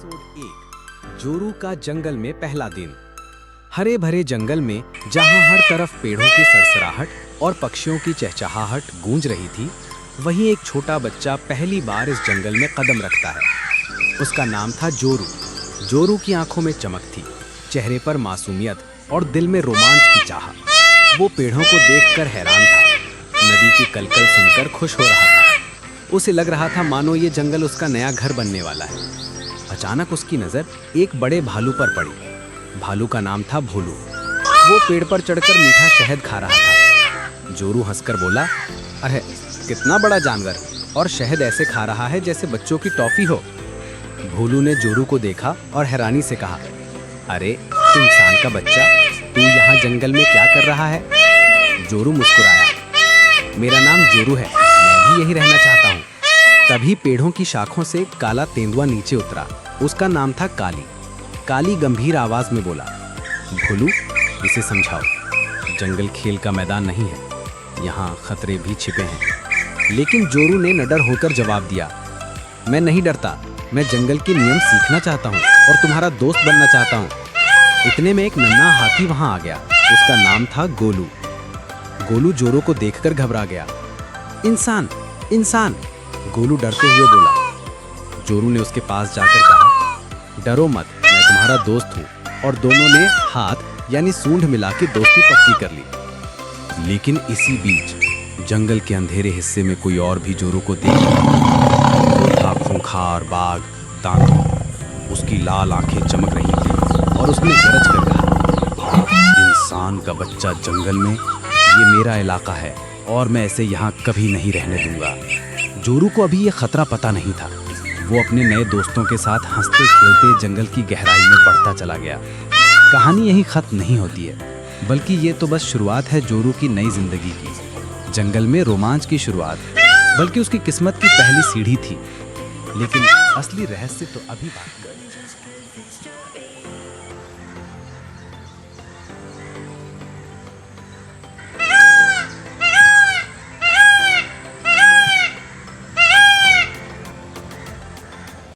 Episode 1 जोरू का जंगल में पहला दिन। हरे भरे जंगल में जहां हर तरफ पेड़ों की सरसराहट और पक्षियों की चहचहाहट गूंज रही थी, वहीं एक छोटा बच्चा पहली बार इस जंगल में कदम रखता है। उसका नाम था जोरू। जोरू की आंखों में चमक थी, चेहरे पर मासूमियत और दिल में रोमांच की चाह। वो पेड़ों को देखकर हैरान था, नदी की कलकल सुनकर खुश हो रहा था। उसे लग रहा था मानो ये जंगल उसका नया घर बनने वाला है। अचानक उसकी नज़र एक बड़े भालू पर पड़ी। भालू का नाम था भोलू। वो पेड़ पर चढ़कर मीठा शहद खा रहा था। जोरू हंसकर बोला, अरे कितना बड़ा जानवर, और शहद ऐसे खा रहा है जैसे बच्चों की टॉफी हो। भोलू ने जोरू को देखा और हैरानी से कहा, अरे इंसान का बच्चा, तू यहाँ जंगल में क्या कर रहा है? जोरू मुस्कुराया, मेरा नाम जोरू है, मैं भी यही रहना चाहता हूँ। तभी पेड़ों की शाखों से काला तेंदुआ नीचे उतरा। उसका नाम था काली। काली गंभीर आवाज में बोला, भोलू इसे समझाओ, जंगल खेल का मैदान नहीं है, यहाँ खतरे भी छिपे हैं। लेकिन जोरू ने निडर होकर जवाब दिया, मैं नहीं डरता, मैं जंगल के नियम सीखना चाहता हूँ और तुम्हारा दोस्त बनना चाहता हूँ। इतने में एक नन्हा हाथी वहां आ गया। उसका नाम था गोलू। गोलू जोरू को देखकर घबरा गया। इंसान इंसान, गोलू डरते हुए बोला। जोरू ने उसके पास जाकर कहा, डरो मत, मैं तुम्हारा दोस्त हूँ। और दोनों ने हाथ यानी सूंड मिला के दोस्ती पक्की कर ली। लेकिन इसी बीच जंगल के अंधेरे हिस्से में कोई और भी जोरू को देख रहा। वो था खूंखार बाघ, दांतों, उसकी लाल आंखें चमक रही थी और उसने गरज कर कहा, इंसान का बच्चा जंगल में, ये मेरा इलाका है और मैं इसे यहाँ कभी नहीं रहने दूंगा। जोरू को अभी ये खतरा पता नहीं था। वो अपने नए दोस्तों के साथ हंसते खेलते जंगल की गहराई में बढ़ता चला गया। कहानी यही खत्म नहीं होती है, बल्कि ये तो बस शुरुआत है जोरू की नई जिंदगी की। जंगल में रोमांच की शुरुआत, बल्कि उसकी किस्मत की पहली सीढ़ी थी। लेकिन असली रहस्य तो अभी बाकी है।